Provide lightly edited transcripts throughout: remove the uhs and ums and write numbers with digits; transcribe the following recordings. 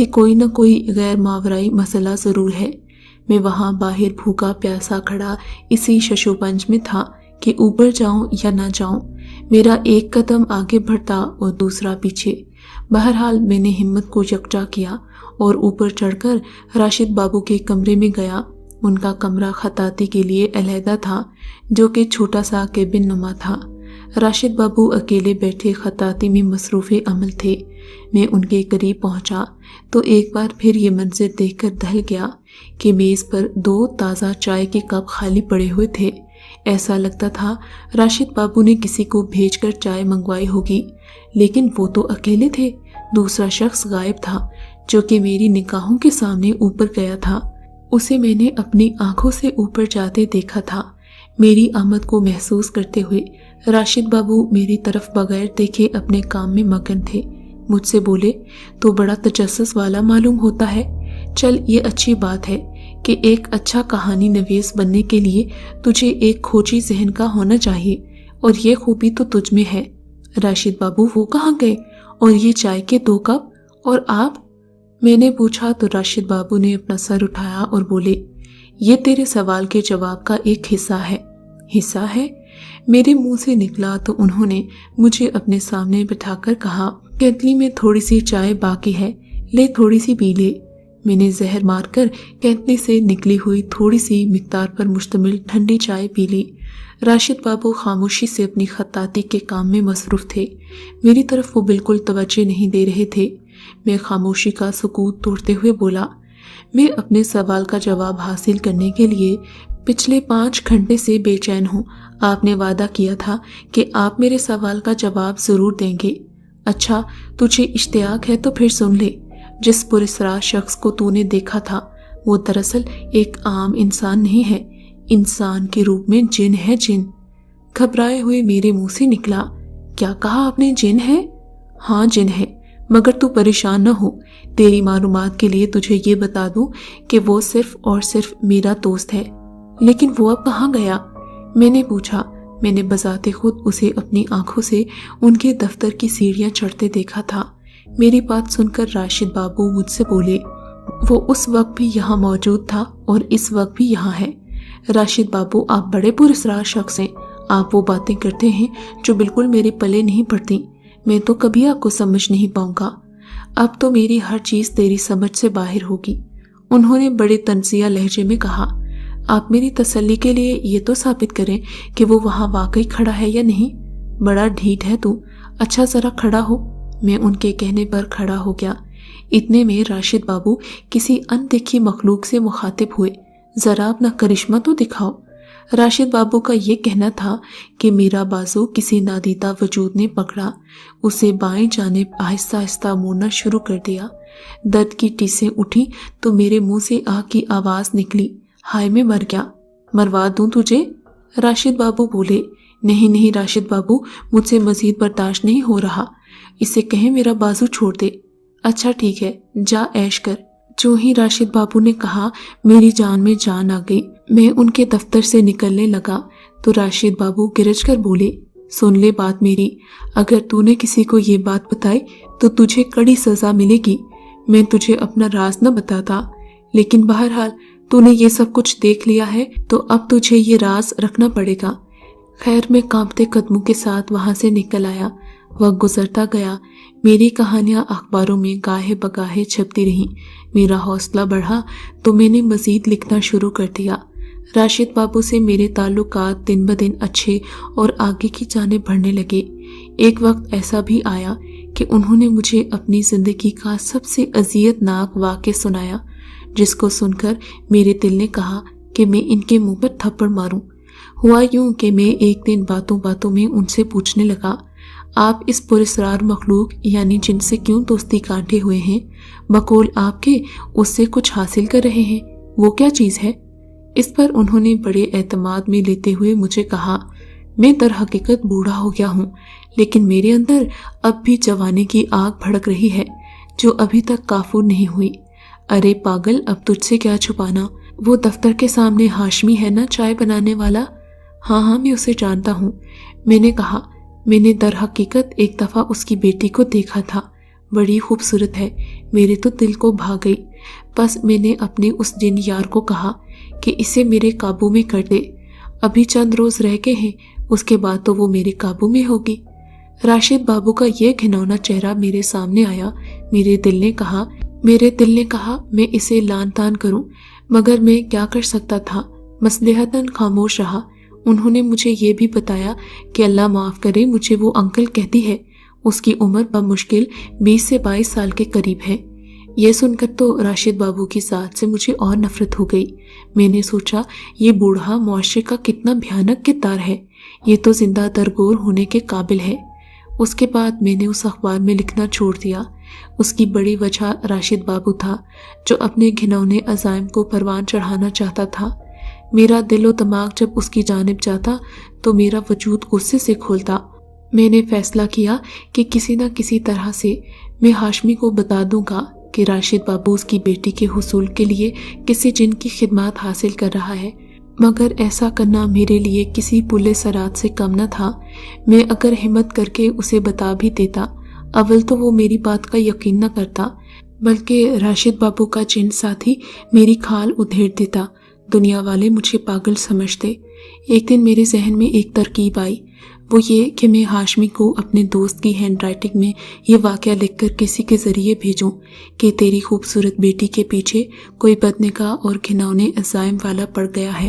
کہ کوئی نہ کوئی غیر ماورائی مسئلہ ضرور ہے۔ میں وہاں باہر بھوکا پیاسا کھڑا اسی ششوپنج میں تھا کہ اوپر جاؤں یا نہ جاؤں، میرا ایک قدم آگے بڑھتا اور دوسرا پیچھے۔ بہرحال میں نے ہمت کو یکجا کیا اور اوپر چڑھ کر راشد بابو کے کمرے میں گیا۔ ان کا کمرہ خطاطی کے لیے علیحدہ تھا، جو کہ چھوٹا سا کیبن نما تھا۔ راشد بابو اکیلے بیٹھے خطاطی میں مصروف عمل تھے۔ میں ان کے قریب پہنچا تو ایک بار پھر یہ منظر دیکھ کر دہل گیا کہ میز پر 2 تازہ چائے کے کپ خالی پڑے ہوئے تھے۔ ایسا لگتا تھا راشد بابو نے کسی کو بھیج کر چائے منگوائی ہوگی، لیکن وہ تو اکیلے تھے۔ دوسرا شخص غائب تھا، جو کہ میری نگاہوں کے سامنے اوپر گیا تھا۔ اسے میں نے اپنی آنکھوں سے اوپر جاتے دیکھا تھا۔ میری آمد کو محسوس کرتے ہوئے راشد بابو میری طرف بغیر دیکھے اپنے کام میں مگن تھے۔ مجھ سے بولے، تو بڑا تجسس والا معلوم ہوتا ہے۔ چل، یہ اچھی بات ہے کہ ایک اچھا کہانی نویس بننے کے لیے تجھے ایک کھوجی ذہن کا ہونا چاہیے، اور یہ خوبی تو تجھ میں ہے۔ راشد بابو وہ کہاں گئے؟ اور یہ چائے کے 2 کپ؟ اور آپ؟ میں نے پوچھا تو راشد بابو نے اپنا سر اٹھایا اور بولے، یہ تیرے سوال کے جواب کا ایک حصہ ہے۔ حصہ ہے؟ میرے منہ سے نکلا تو انہوں نے مجھے اپنے سامنے بٹھا کر کہا، کیتلی میں تھوڑی سی چائے باقی ہے، لے تھوڑی سی پی لے۔ میں نے زہر مار کر کیتلی سے نکلی ہوئی تھوڑی سی مقدار پر مشتمل ٹھنڈی چائے پی لی۔ راشد بابو خاموشی سے اپنی خطاطی کے کام میں مصروف تھے۔ میری طرف وہ بالکل توجہ نہیں دے رہے تھے۔ میں خاموشی کا سکوت توڑتے ہوئے بولا، میں اپنے سوال کا جواب حاصل کرنے کے لیے پچھلے 5 گھنٹے سے بے چین ہوں۔ آپ نے وعدہ کیا تھا کہ آپ میرے سوال کا جواب ضرور دیں گے۔ اچھا، تجھے اشتیاق ہے تو پھر سن لے۔ جس پراسرار شخص کو تو نے دیکھا تھا، وہ دراصل ایک عام انسان نہیں ہے، انسان کے روپ میں جن ہے، جن۔ گھبرائے ہوئے میرے منہ سے نکلا، کیا کہا آپ نے؟ جن ہے؟ ہاں، جن ہے، مگر تو پریشان نہ ہو۔ تیری معلومات کے لیے تجھے یہ بتا دوں کہ وہ صرف اور صرف میرا دوست ہے۔ لیکن وہ اب کہاں گیا؟ میں نے پوچھا۔ میں نے بذات خود اسے اپنی آنکھوں سے ان کے دفتر کی سیڑھیاں چڑھتے دیکھا تھا۔ میری بات سن کر راشد بابو مجھ سے بولے، وہ اس وقت بھی یہاں موجود تھا اور اس وقت بھی یہاں ہے۔ راشد بابو، آپ بڑے پراسرار شخص ہیں۔ آپ وہ باتیں کرتے ہیں جو بالکل میرے پلے نہیں پڑتی۔ میں تو کبھی آپ کو سمجھ نہیں پاؤں گا۔ اب تو میری ہر چیز تیری سمجھ سے باہر ہوگی۔ انہوں نے بڑے طنزیہ لہجے میں کہا، آپ میری تسلی کے لیے یہ تو ثابت کریں کہ وہ وہاں واقعی کھڑا ہے یا نہیں۔ بڑا ڈھیٹ ہے تو۔ اچھا، ذرا کھڑا ہو۔ میں ان کے کہنے پر کھڑا ہو گیا۔ اتنے میں راشد بابو کسی اندیکھی مخلوق سے مخاطب ہوئے، ذرا اپنا کرشمہ تو دکھاؤ۔ راشد بابو کا یہ کہنا تھا کہ میرا بازو کسی نادیدہ وجود نے پکڑا، اسے بائیں جانب آہستہ آہستہ موڑنا شروع کر دیا۔ درد کی ٹیسیں اٹھی تو میرے منہ سے آہ کی آواز نکلی، ہائے میں مر گیا۔ مروا دوں تجھے؟ راشد بابو بولے، نہیں راشد بابو، مجھ سے مزید برداشت نہیں ہو رہا، اسے کہیں میرا بازو چھوڑ دے۔ اچھا ٹھیک ہے، جا عیش کر۔ جو ہی راشد بابو نے کہا، میری جان میں جان آ گئی۔ میں ان کے دفتر سے نکلنے لگا تو راشد بابو گرج کر بولے، سن لے بات میری، اگر تو نے کسی کو یہ بات بتائی تو تجھے کڑی سزا ملے گی۔ میں تجھے اپنا راز نہ بتاتا، لیکن بہرحال تو نے یہ سب کچھ دیکھ لیا ہے تو اب تجھے یہ راز رکھنا پڑے گا۔ خیر، میں کانپتے قدموں کے ساتھ وہاں سے نکل آیا۔ وقت گزرتا گیا، میری کہانیاں اخباروں میں گاہے بگاہے چھپتی رہیں۔ میرا حوصلہ بڑھا تو میں نے مزید لکھنا شروع کر دیا۔ راشد بابو سے میرے تعلقات دن بدن اچھے اور آگے کی جانب بڑھنے لگے۔ ایک وقت ایسا بھی آیا کہ انہوں نے مجھے اپنی زندگی کا سب سے اذیت ناک واقعہ سنایا، جس کو سن کر میرے دل نے کہا کہ میں ان کے منہ پر تھپڑ ماروں۔ ہوا یوں کہ میں ایک دن باتوں باتوں میں ان سے پوچھنے لگا، آپ اس پراسرار مخلوق یعنی جن سے کیوں دوستی کاٹے ہوئے ہیں؟ بقول آپ کے اس سے کچھ حاصل کر رہے ہیں، وہ کیا چیز ہے؟ اس پر انہوں نے بڑے اعتماد میں لیتے ہوئے مجھے کہا، میں در حقیقت بوڑھا ہو گیا ہوں، لیکن میرے اندر اب بھی جوانی کی آگ بھڑک رہی ہے جو ابھی تک کافور نہیں ہوئی۔ ارے پاگل، اب تجھ سے کیا چھپانا؟ وہ دفتر کے سامنے ہاشمی ہے نا، چائے بنانے والا؟ ہاں، میں اسے جانتا ہوں۔ میں نے کہا، میں نے در حقیقت ایک دفعہ اس کی بیٹی کو دیکھا تھا، بڑی خوبصورت ہے۔ میرے تو دل کو بھا گئی۔ بس میں نے اپنے اس جن یار کو کہا کہ اسے میرے قابو میں کر دے، ابھی چند روز رہ گئے ہیں، اس کے بعد تو وہ میرے قابو میں ہوگی۔ راشد بابو کا یہ گھنونا چہرہ میرے سامنے آیا۔ میرے دل نے کہا میں اسے لان تان کروں، مگر میں کیا کر سکتا تھا، مصلحتاً خاموش رہا۔ انہوں نے مجھے یہ بھی بتایا کہ اللہ معاف کرے مجھے وہ انکل کہتی ہے، اس کی عمر بمشکل 20 سے 22 سال کے قریب ہے۔ یہ سن کر تو راشد بابو کی ذات سے مجھے اور نفرت ہو گئی۔ میں نے سوچا یہ بوڑھا معاشرے کا کتنا بھیانک کردار ہے، یہ تو زندہ درگور ہونے کے قابل ہے۔ اس کے بعد میں نے اس اخبار میں لکھنا چھوڑ دیا۔ اس کی بڑی وجہ راشد بابو تھا، جو اپنے گھنونے عزائم کو پروان چڑھانا چاہتا تھا۔ میرا دل و دماغ جب اس کی جانب جاتا تو میرا وجود غصے سے کھولتا۔ میں نے فیصلہ کیا کہ کسی نہ کسی طرح سے میں ہاشمی کو بتا دوں گا کہ راشد بابو اس کی بیٹی کے حصول کے لیے کسی جن کی خدمات حاصل کر رہا ہے، مگر ایسا کرنا میرے لیے کسی پلے سرات سے کم نہ تھا۔ میں اگر ہمت کر کے اسے بتا بھی دیتا، اول تو وہ میری بات کا یقین نہ کرتا، بلکہ راشد بابو کا جن ساتھی میری کھال ادھیڑ دیتا۔ دنیا والے مجھے پاگل سمجھتے۔ ایک دن میرے ذہن میں ایک ترکیب آئی، وہ یہ کہ میں ہاشمی کو اپنے دوست کی ہینڈ رائٹنگ میں یہ واقعہ لکھ کر کسی کے ذریعے بھیجوں کہ تیری خوبصورت بیٹی کے پیچھے کوئی بدنگاہ اور گھنونے عزائم والا پڑ گیا ہے،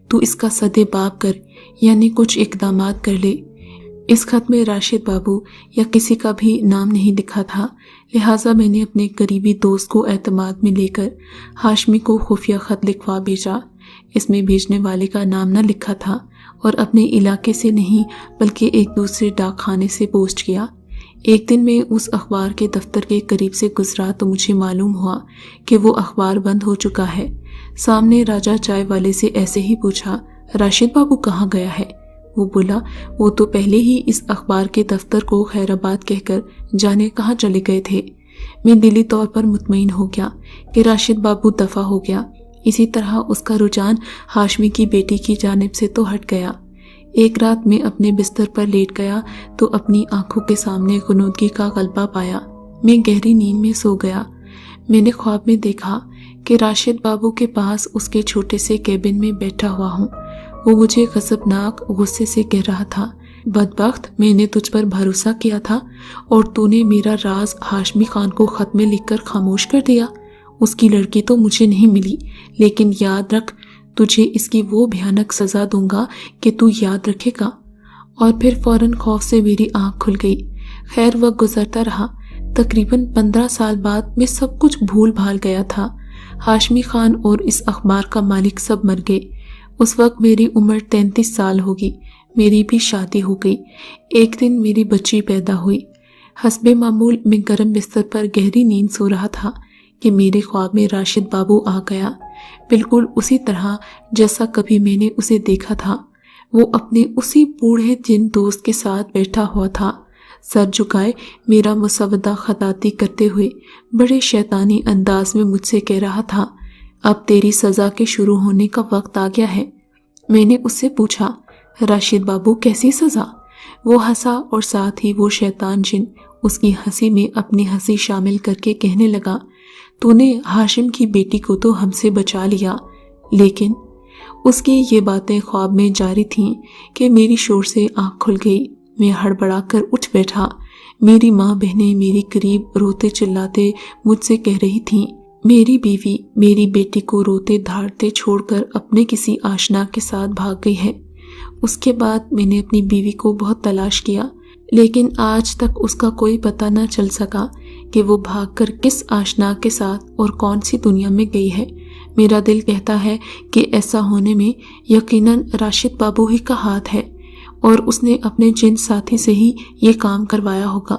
تو اس کا سد باب کر، یعنی کچھ اقدامات کر لے۔ اس خط میں راشد بابو یا کسی کا بھی نام نہیں لکھا تھا، لہٰذا میں نے اپنے قریبی دوست کو اعتماد میں لے کر ہاشمی کو خفیہ خط لکھوا بھیجا۔ اس میں بھیجنے والے کا نام نہ لکھا تھا اور اپنے علاقے سے نہیں بلکہ ایک دوسرے ڈاک خانے سے پوسٹ کیا۔ ایک دن میں اس اخبار کے دفتر کے قریب سے گزرا تو مجھے معلوم ہوا کہ وہ اخبار بند ہو چکا ہے۔ سامنے راجہ چائے والے سے ایسے ہی پوچھا، راشد بابو کہاں گیا ہے؟ وہ بولا، وہ تو پہلے ہی اس اخبار کے دفتر کو خیر آباد کہہ کر جانے کہاں چلے گئے تھے۔ میں دلی طور پر مطمئن ہو گیا کہ راشد بابو دفع ہو گیا۔ اسی طرح اس کا رجحان ہاشمی کی بیٹی کی جانب سے تو ہٹ گیا۔ ایک رات میں اپنے بستر پر لیٹ گیا تو اپنی آنکھوں کے سامنے غنودگی کا غلبہ پایا۔ میں گہری نیند میں سو گیا۔ میں نے خواب میں دیکھا کہ راشد بابو کے پاس اس کے چھوٹے سے کیبن میں بیٹھا ہوا ہوں۔ وہ مجھے غضبناک غصے سے کہہ رہا تھا، بدبخت، میں نے تجھ پر بھروسہ کیا تھا اور تو نے میرا راز ہاشمی خان کو خط میں لکھ کر خاموش کر دیا۔ اس کی لڑکی تو مجھے نہیں ملی، لیکن یاد رکھ، تجھے اس کی وہ بھیانک سزا دوں گا کہ تو یاد رکھے گا۔ اور پھر فوراً خوف سے میری آنکھ کھل گئی۔ خیر وقت گزرتا رہا۔ تقریباً 15 سال بعد میں سب کچھ بھول بھال گیا تھا۔ ہاشمی خان اور اس اخبار کا مالک سب مر گئے۔ اس وقت میری عمر 33 سال ہوگی۔ میری بھی شادی ہو گئی۔ ایک دن میری بچی پیدا ہوئی۔ حسب معمول میں گرم بستر پر گہری نیند سو رہا تھا کہ میرے خواب میں راشد بابو آ گیا، بالکل اسی طرح جیسا کبھی میں نے اسے دیکھا تھا۔ وہ اپنے اسی بوڑھے جن دوست کے ساتھ بیٹھا ہوا تھا، سر جھکائے میرا مسودہ خطاطی کرتے ہوئے بڑے شیطانی انداز میں مجھ سے کہہ رہا تھا، اب تیری سزا کے شروع ہونے کا وقت آ گیا ہے۔ میں نے اس سے پوچھا، راشد بابو کیسی سزا؟ وہ ہنسا اور ساتھ ہی وہ شیطان جن اس کی ہنسی میں اپنی ہنسی شامل کر کے کہنے لگا، تو نے ہاشم کی بیٹی کو تو ہم سے بچا لیا، لیکن اس کی یہ باتیں خواب میں جاری تھیں کہ میری شور سے آنکھ کھل گئی۔ میں ہڑبڑا کر اٹھ بیٹھا۔ میری ماں بہنیں میری قریب روتے چلاتے مجھ سے کہہ رہی تھیں، میری بیوی میری بیٹی کو روتے دھاڑتے چھوڑ کر اپنے کسی آشنا کے ساتھ بھاگ گئی ہے۔ اس کے بعد میں نے اپنی بیوی کو بہت تلاش کیا، لیکن آج تک اس کا کوئی پتہ نہ چل سکا کہ وہ بھاگ کر کس آشنا کے ساتھ اور کون سی دنیا میں گئی ہے۔ میرا دل کہتا ہے کہ ایسا ہونے میں یقیناً راشد بابو ہی کا ہاتھ ہے اور اس نے اپنے جن ساتھی سے ہی یہ کام کروایا ہوگا۔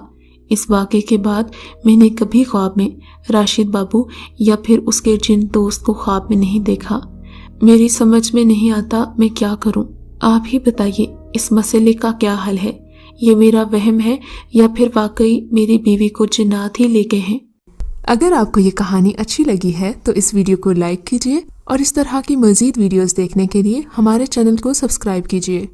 اس واقعے کے بعد میں نے کبھی خواب میں راشد بابو یا پھر اس کے جن دوست کو خواب میں نہیں دیکھا۔ میری سمجھ میں نہیں آتا میں کیا کروں۔ آپ ہی بتائیے اس مسئلے کا کیا حل ہے؟ یہ میرا وہم ہے یا پھر واقعی میری بیوی کو جنات ہی لے گئے ہیں؟ اگر آپ کو یہ کہانی اچھی لگی ہے تو اس ویڈیو کو لائک کیجیے اور اس طرح کی مزید ویڈیوز دیکھنے کے لیے ہمارے چینل کو سبسکرائب کیجیے۔